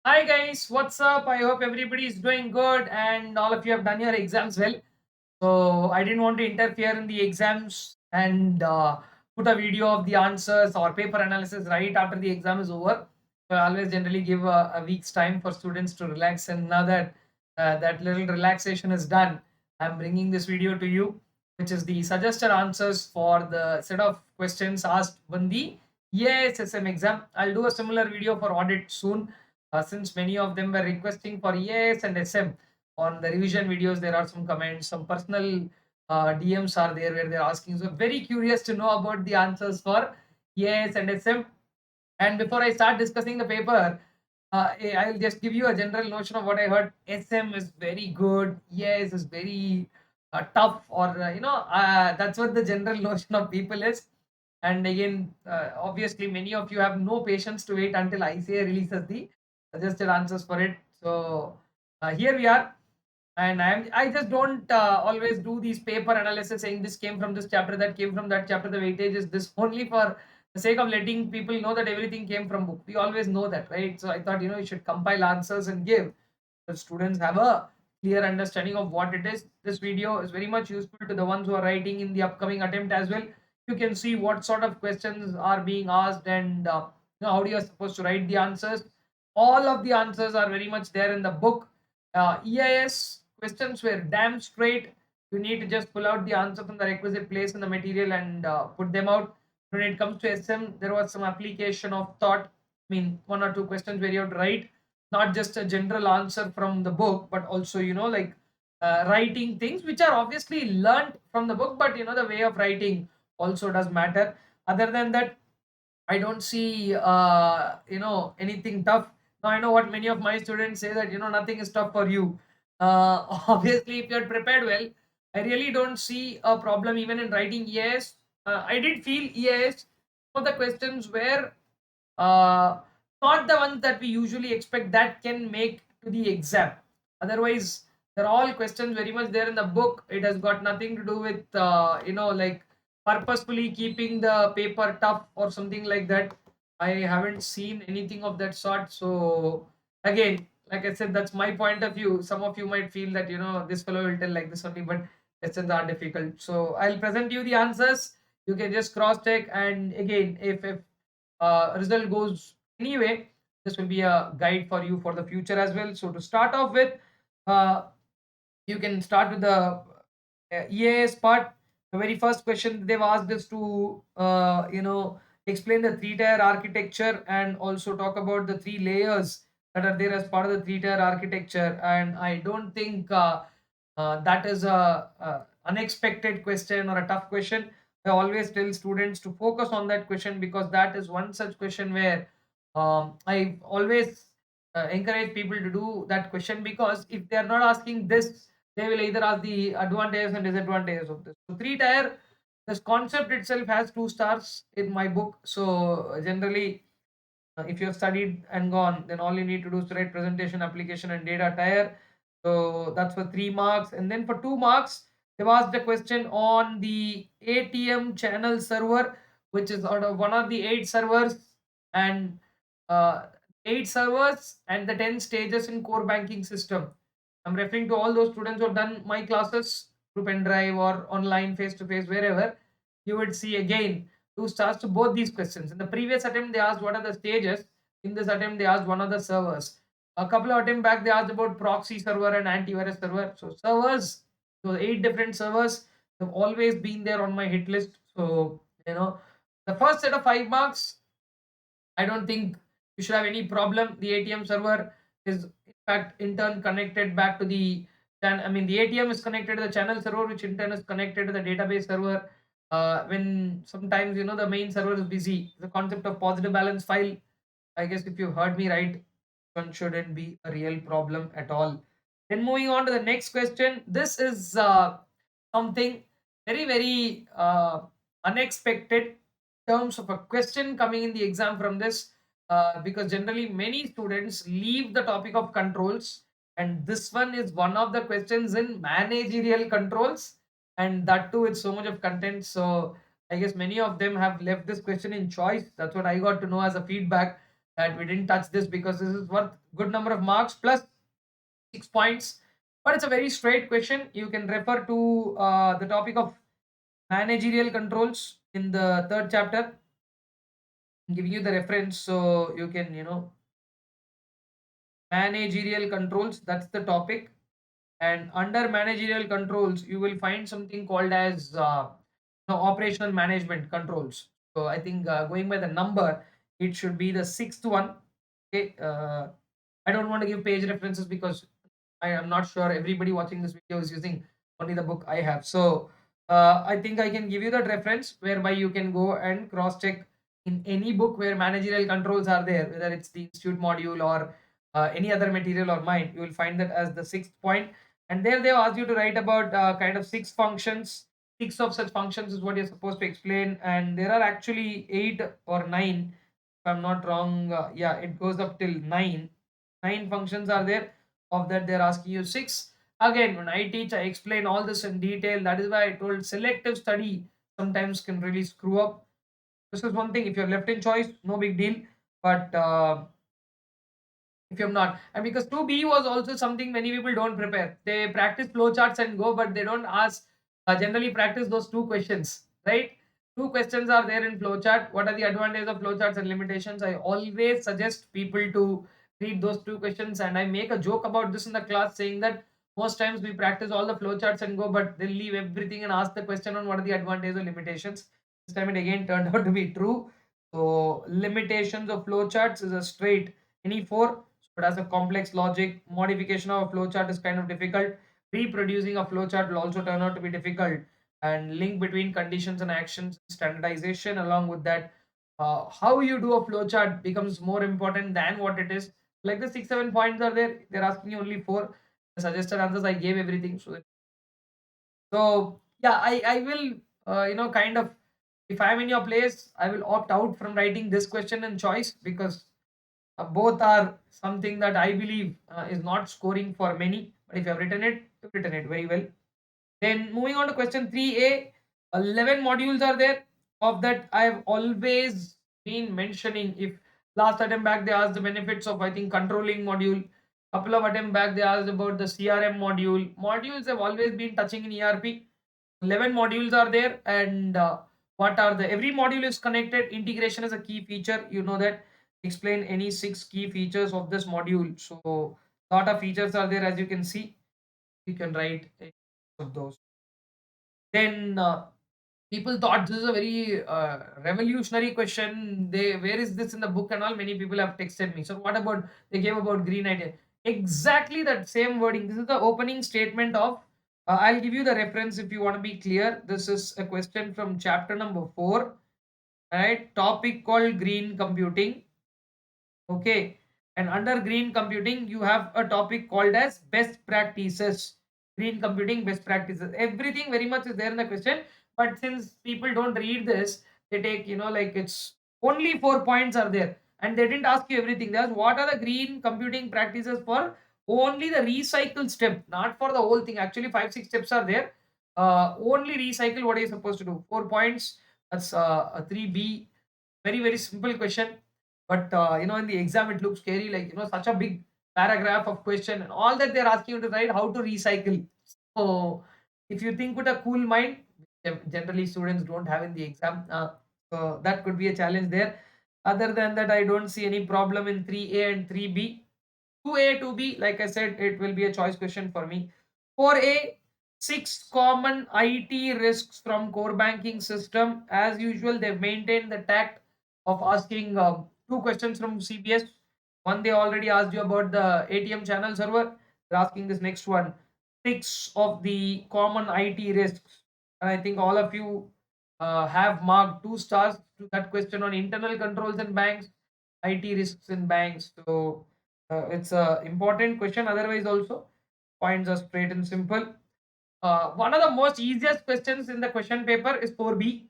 Hi guys, what's up? I hope everybody is doing good and all of you have done your exams well. So I didn't want to interfere in the exams and put a video of the answers or paper analysis right after the exam is over. So I always generally give a week's time for students to relax. And now that that little relaxation is done, I'm bringing this video to you, which is the suggested answers for the set of questions asked in the EISSM exam. I'll do a similar video for audit soon, since many of them were requesting for EIS and SM on the revision videos. There are some comments, some personal DMs are there where they're asking. So very curious to know about the answers for EIS and SM. And before I start discussing the paper, I'll just give you a general notion of what I heard. SM is very good. EIS is very tough, or that's what the general notion of people is. And again, obviously, many of you have no patience to wait until ICA releases the suggested answers for it. So here we are, and I just don't always do these paper analysis saying this came from this chapter, that came from that chapter. The weightage is this only for the sake of letting people know that everything came from book. We always know that, right? So I thought you should compile answers and give the students have a clear understanding of what it is. This video is very much useful to the ones who are writing in the upcoming attempt as well. You can see what sort of questions are being asked, and how you are supposed to write the answers. All of the answers are very much there in the book. EIS questions were damn straight. You need to just pull out the answer from the requisite place in the material and put them out. When it comes to SM, there was some application of thought. I mean, one or two questions where you have to write not just a general answer from the book, but also like writing things which are obviously learnt from the book, but the way of writing also does matter. Other than that, I don't see anything tough. Now I know what many of my students say, that nothing is tough for you. Obviously, if you're prepared well, I really don't see a problem even in writing EAS. I did feel EAS, some of the questions were uh, not the ones that we usually expect that can make to the exam. Otherwise, they're all questions very much there in the book. It has got nothing to do with like purposefully keeping the paper tough or something like that. I haven't seen anything of that sort. So again, like I said, that's my point of view. Some of you might feel that this fellow will tell like this only, but questions are difficult. So I'll present you the answers. You can just cross check, and again, if result goes anyway, this will be a guide for you for the future as well. So to start off with, uh, you can start with the EAS part. The very first question they've asked is to explain the three-tier architecture and also talk about the three layers that are there as part of the three-tier architecture. And I don't think that is a unexpected question or a tough question. I always tell students to focus on that question, because that is one such question where I always encourage people to do that question, because if they are not asking this, they will either ask the advantages and disadvantages of this. So three tier, this concept itself has 2 stars in my book. So generally, if you have studied and gone, then all you need to do is to write presentation, application, and data tier. So that's for 3 marks. And then for 2 marks, they've asked a question on the ATM channel server, which is out of one of the 8 servers, and uh, 8 servers and the 10 stages in core banking system. I'm referring to all those students who have done my classes through pen drive or online, face to face, wherever. You would see again 2 stars to both these questions. In the previous attempt, they asked what are the stages. In this attempt, they asked one of the servers. A couple of attempts back, they asked about proxy server and antivirus server. So servers, so 8 different servers have always been there on my hit list. So the first set of 5 marks, I don't think you should have any problem. The ATM server is in fact in turn connected back to the I mean, the ATM is connected to the channel server, which in turn is connected to the database server. When sometimes the main server is busy, the concept of positive balance file, I guess if you heard me right, one shouldn't be a real problem at all. Then moving on to the next question. This is something very, very unexpected terms of a question coming in the exam from this, because generally many students leave the topic of controls, and this one is one of the questions in managerial controls, and that too with so much of content. So I guess many of them have left this question in choice. That's what I got to know as a feedback. that we didn't touch this because this is worth good number of marks plus 6 points. But it's a very straight question. You can refer to the topic of managerial controls in the third chapter. I'm giving you the reference so you can, managerial controls, that's the topic. And under managerial controls, you will find something called as operational management controls. So I think going by the number, it should be the sixth one. Okay. I don't want to give page references because I am not sure everybody watching this video is using only the book I have. So I think I can give you that reference whereby you can go and cross check in any book where managerial controls are there, whether it's the institute module or any other material or mine. You will find that as the sixth point. And there they ask you to write about kind of six functions. Six of such functions is what you're supposed to explain, and there are actually eight or nine, if I'm not wrong. Yeah, it goes up till nine. Nine functions are there. Of that, they're asking you six. Again, when I teach, I explain all this in detail. That is why I told selective study sometimes can really screw up. This is one thing. If you're left in choice, no big deal. But if you're not, and because 2B was also something many people don't prepare. They practice flowcharts and go, but they don't ask generally practice those two questions, right? Two questions are there in flowchart. What are the advantages of flowcharts and limitations? I always suggest people to read those two questions, and I make a joke about this in the class saying that most times we practice all the flowcharts and go, but they'll leave everything and ask the question on what are the advantages or limitations. This time it again turned out to be true. So limitations of flowcharts is a straight any four. It has a complex logic. Modification of a flowchart is kind of difficult. Reproducing a flowchart will also turn out to be difficult. And link between conditions and actions, standardization along with that. How you do a flowchart becomes more important than what it is. Like the 6 7 points are there. They're asking you only four. The suggested answers I gave everything. So yeah, I will kind of, if I'm in your place, I will opt out from writing this question and choice because both are something that I believe is not scoring for many. But if you have written it, you've written it very well. Then moving on to question 3A, 11 modules are there. Of that, I have always been mentioning. If last attempt back they asked the benefits of, I think, controlling module. Couple of attempt back they asked about the CRM module. Modules have always been touching in ERP. 11 modules are there, and what are the every module is connected. Integration is a key feature, you know that. Explain any six key features of this module. So lot of features are there, as you can see. You can write any of those. Then people thought this is a very revolutionary question. They, where is this in the book and all? Many people have texted me. So what about, they gave about green idea? Exactly that same wording. This is the opening statement of. I'll give you the reference if you want to be clear. This is a question from chapter number 4. Right? Topic called green computing. Okay. And under green computing, you have a topic called as best practices. Green computing best practices. Everything very much is there in the question. But since people don't read this, they take, like it's only 4 points are there. And they didn't ask you everything. They asked what are the green computing practices for only the recycle step, not for the whole thing. Actually, 5 6 steps are there. Only recycle, what are you supposed to do? 4 points. That's a 3B. Very, very simple question. But in the exam it looks scary, like such a big paragraph of question and all that they're asking you to write how to recycle. So if you think with a cool mind, generally students don't have in the exam, so that could be a challenge there. Other than that, I don't see any problem in 3A and 3B. 2A, 2B, like I said, it will be a choice question for me. 4A, 6 common IT risks from core banking system. As usual, they've maintained the tact of asking two questions from CBS. One, they already asked you about the ATM channel server. They're asking this next one. Six of the common IT risks. And I think all of you have marked 2 stars to that question on internal controls in banks, IT risks in banks. So it's a important question. Otherwise, also points are straight and simple. One of the most easiest questions in the question paper is 4B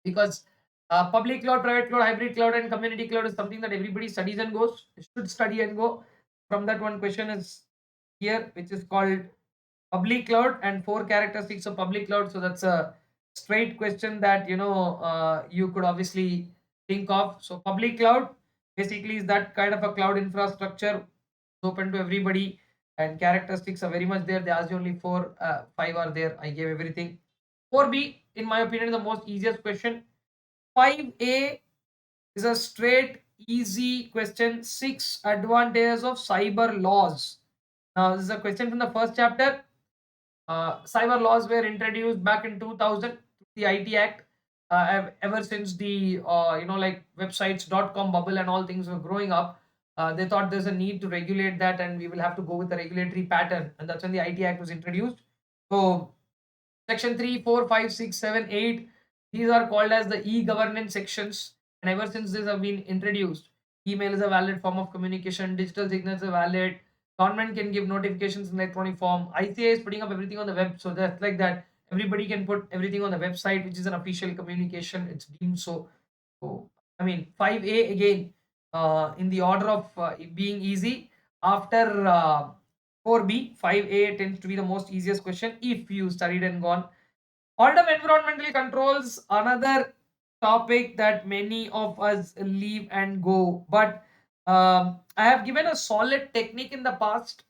because public cloud, private cloud, hybrid cloud, and community cloud is something that everybody studies and goes should study and go. From that, one question is here, which is called public cloud and 4 characteristics of public cloud. So that's a straight question that you could obviously think of. So public cloud. basically is that kind of a cloud infrastructure. It's open to everybody, and characteristics are very much there. They asked you only four, five are there. I gave everything. 4B, in my opinion, is the most easiest question. 5A is a straight, easy question. 6 advantages of cyber laws. Now, this is a question from the first chapter. Cyber laws were introduced back in 2000, the IT Act. Ever since the like websites.com bubble and all things were growing up, they thought there's a need to regulate that, and we will have to go with a regulatory pattern, and that's when the IT Act was introduced. So Section 3, 4, 5, 6, 7, 8, these are called as the e-governance sections. And ever since these have been introduced, email is a valid form of communication, digital signals are valid, government can give notifications in electronic form, ICA is putting up everything on the web, so that's like that. Everybody can put everything on the website, which is an official communication. It's deemed so. So, I mean, 5A again, in the order of being easy. After 4B, 5A tends to be the most easiest question if you studied and gone. Order of environmental controls, another topic that many of us leave and go. But I have given a solid technique in the past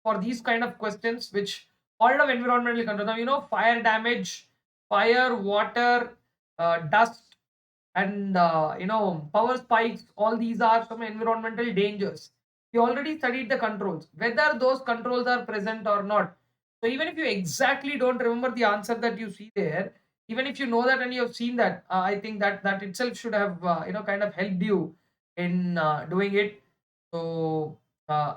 for these kind of questions, which order of environmental control. Now, fire damage, fire, water, dust, and power spikes. All these are some environmental dangers. We already studied the controls, whether those controls are present or not. So even if you exactly don't remember the answer that you see there, even if you know that and you have seen that, I think that itself should have kind of helped you in doing it. So uh,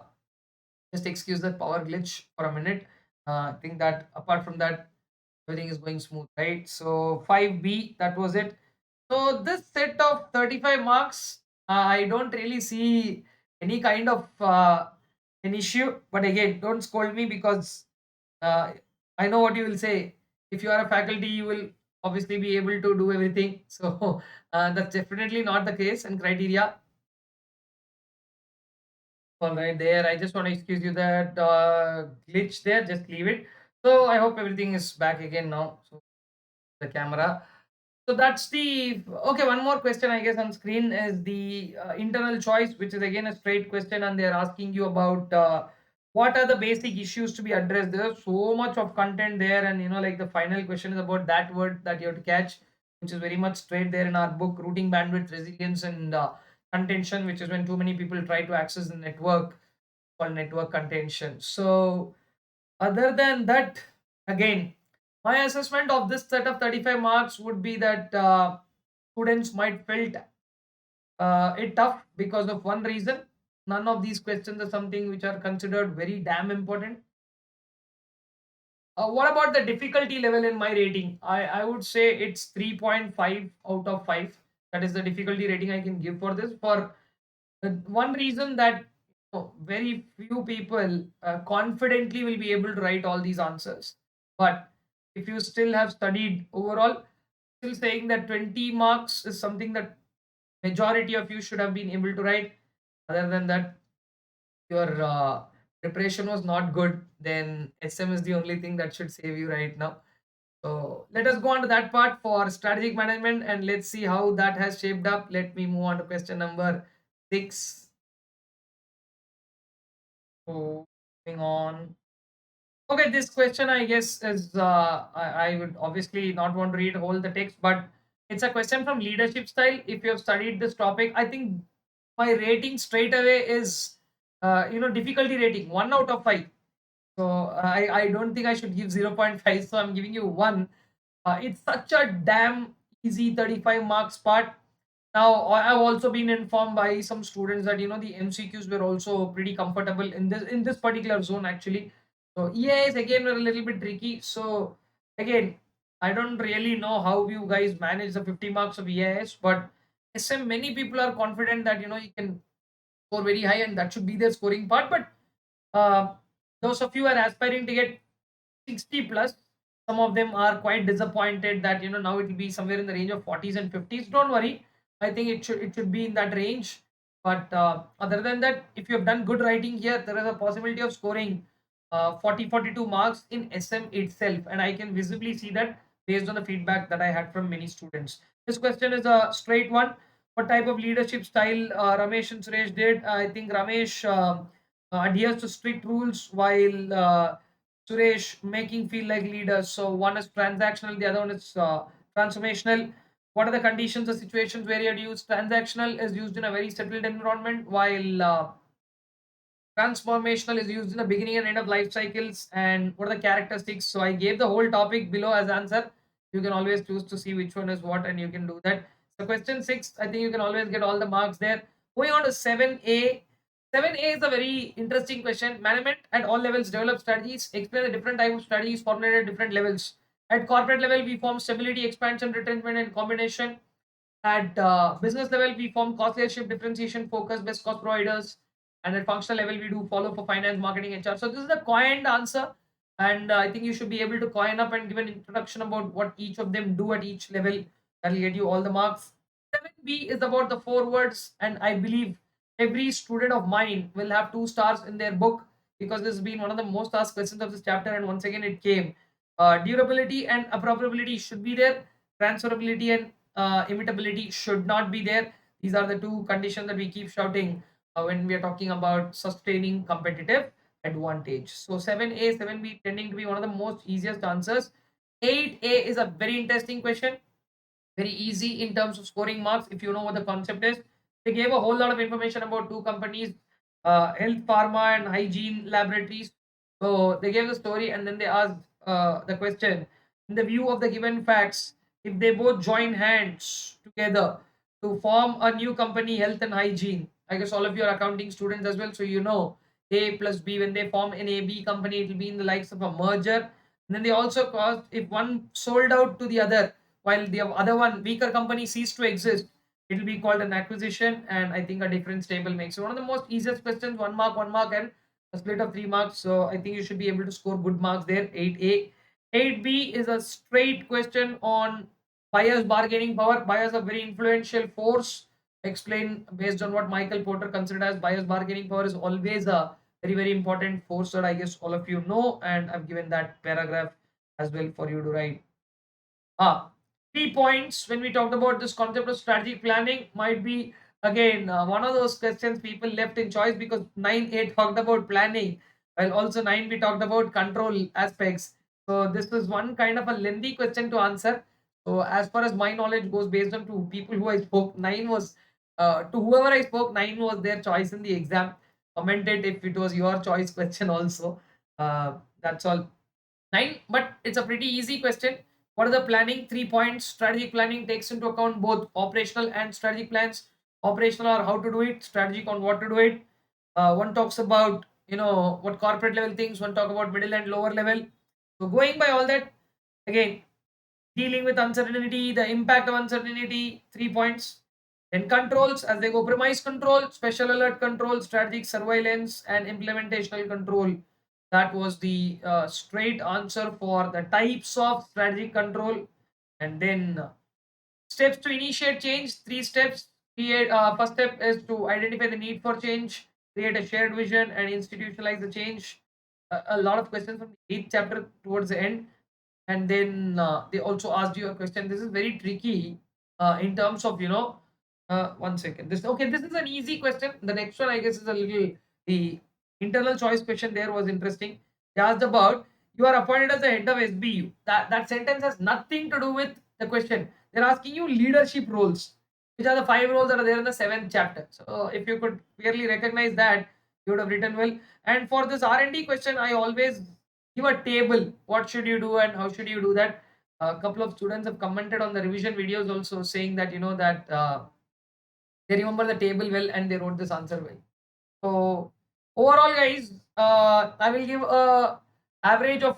just excuse that power glitch for a minute. I think that apart from that, everything is going smooth, right? So 5B, that was it. So this set of 35 marks, I don't really see any kind of an issue. But again, don't scold me, because uh, I know what you will say. If you are a faculty, you will obviously be able to do everything. So that's definitely not the case and criteria. All right, there. I just want to excuse you that glitch there. Just leave it. So I hope everything is back again now. So the camera. So that's the okay. One more question, I guess, on screen is the internal choice, which is again a straight question, and they're asking you about what are the basic issues to be addressed. There's so much of content there, and like the final question is about that word that you have to catch, which is very much straight there in our book, routing bandwidth, resilience, and contention, which is when too many people try to access the network, called network contention. So other than that, again, my assessment of this set of 35 marks would be that students might felt it tough because of one reason. None of these questions are something which are considered very damn important. What about the difficulty level in my rating? I would say it's 3.5 out of 5. That is the difficulty rating I can give for this. For one reason that very few people confidently will be able to write all these answers. But if you still have studied overall, still saying that 20 marks is something that majority of you should have been able to write. Other than that, your preparation was not good, then SM is the only thing that should save you right now. So let us go on to that part for strategic management, and let's see how that has shaped up. Let me move on to question number 6. So moving on. Okay, this question I guess is I would obviously not want to read whole the text, but it's a question from leadership style. If you have studied this topic, I think my rating straight away is difficulty rating 1 out of 5. So I don't think I should give 0.5. So I'm giving you 1. It's such a damn easy 35 marks part. Now, I've also been informed by some students that the MCQs were also pretty comfortable in this particular zone actually. So EAs again were a little bit tricky. So again, I don't really know how you guys manage the 50 marks of EAS, but SM many people are confident that you can score very high, and that should be their scoring part. But uh, those of you who are aspiring to get 60 plus, some of them are quite disappointed that now it will be somewhere in the range of 40s and 50s. Don't worry, I think it should be in that range. But other than that, if you have done good writing here, there is a possibility of scoring 40-42 marks in SM itself, and I can visibly see that based on the feedback that I had from many students. This question is a straight one. What type of leadership style Ramesh and Suresh did? I think Ramesh adheres to strict rules while Suresh making feel like leaders. So one is transactional, the other one is transformational. What are the conditions or situations where you use transactional is used in a very settled environment, while transformational is used in the beginning and end of life cycles. And what are the characteristics? So I gave the whole topic below as answer. You can always choose to see which one is what, and you can do that. So question 6, I think you can always get all the marks there. Going on to 7A. 7A is a very interesting question. Management at all levels develop strategies. Explain the different type of strategies formulated at different levels. At corporate level, we form stability, expansion, retention, and combination. At business level, we form cost leadership, differentiation, focus, best cost providers. And at functional level, we do follow for finance, marketing, HR. So this is the coined answer. And I think you should be able to coin up and give an introduction about what each of them do at each level. That will get you all the marks. 7B is about the 4 words. And I believe every student of mine will have 2 stars in their book, because this has been one of the most asked questions of this chapter. And once again, it came. Durability and appropriability should be there. Transferability and imitability should not be there. These are the 2 conditions that we keep shouting when we are talking about sustaining competitive advantage. So 7A, 7B tending to be one of the most easiest answers. 8A is a very interesting question, very easy in terms of scoring marks if you know what the concept is. They gave a whole lot of information about 2 companies, health pharma and hygiene laboratories. So they gave the story and then they asked the question, in the view of the given facts, if they both join hands together to form a new company, health and hygiene. I guess all of you are accounting students as well, so you know A plus B, when they form an AB company, it will be in the likes of a merger. And then they also caused, if one sold out to the other while the other one weaker company ceased to exist, it will be called an acquisition. And I think a difference table makes it one of the most easiest questions. 1 mark, 1 mark, and a split of 3 marks. So I think you should be able to score good marks there. 8A. 8B is a straight question on buyers bargaining power. Buyers are very influential force. Explain based on what Michael Porter considered as buyers bargaining power is always a very important force that I guess all of you know, and I've given that paragraph as well for you to write. Ah, 3 points when we talked about this concept of strategic planning might be again one of those questions people left in choice, because 9A talked about planning, while also 9 we talked about control aspects. So this is one kind of a lengthy question to answer. So as far as my knowledge goes, based on 2 people who I spoke, 9 was to whoever I spoke, 9 was their choice in the exam. Comment it if it was your choice question also. That's all. 9, but it's a pretty easy question. What are the planning? 3 points. Strategic planning takes into account both operational and strategic plans. Operational are how to do it, strategic on what to do it. One talks about, what corporate level things, one talk about middle and lower level. So going by all that, again, dealing with uncertainty, the impact of uncertainty, 3 points. Then controls, as they go, premise control, special alert control, strategic surveillance, and implementational control. That was the straight answer for the types of strategic control. And then steps to initiate change, 3 steps. First step is to identify the need for change, create a shared vision, and institutionalize the change. A lot of questions from the 8th chapter towards the end. And then they also asked you a question. This is very tricky in terms of, 1 second. This is an easy question. The next one, I guess, is a little, the internal choice question there was interesting. They asked about, you are appointed as the head of SBU. That sentence has nothing to do with the question. They're asking you leadership roles, which are the 5 roles that are there in the 7th chapter. So if you could clearly recognize that, you would have written well. And for this R&D question, I always give a table. What should you do and how should you do that? A couple of students have commented on the revision videos also, saying that that they remember the table well and they wrote this answer well. So overall, guys, I will give a average of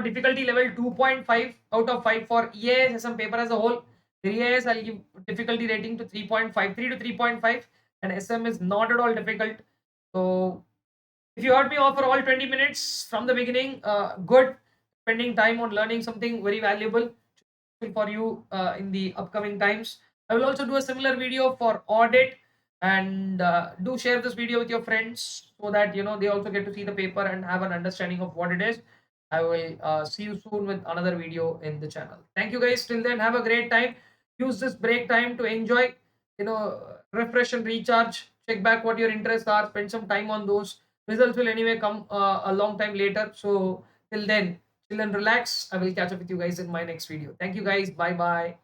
difficulty level 2.5 out of 5 for EAS SM paper as a whole. For EAS, I'll give difficulty rating to 3.5, 3 to 3.5, and SM is not at all difficult. So if you heard me offer all 20 minutes from the beginning, good. Spending time on learning something very valuable for you in the upcoming times. I will also do a similar video for audit, and do share this video with your friends so that they also get to see the paper and have an understanding of what it is. I will see you soon with another video in the channel. Thank you guys. Till then, have a great time. Use this break time to enjoy. refresh and recharge, check back what your interests are, spend some time on those. Results will anyway come a long time later. So till then, chill and relax. I will catch up with you guys in my next video. Thank you guys. Bye bye.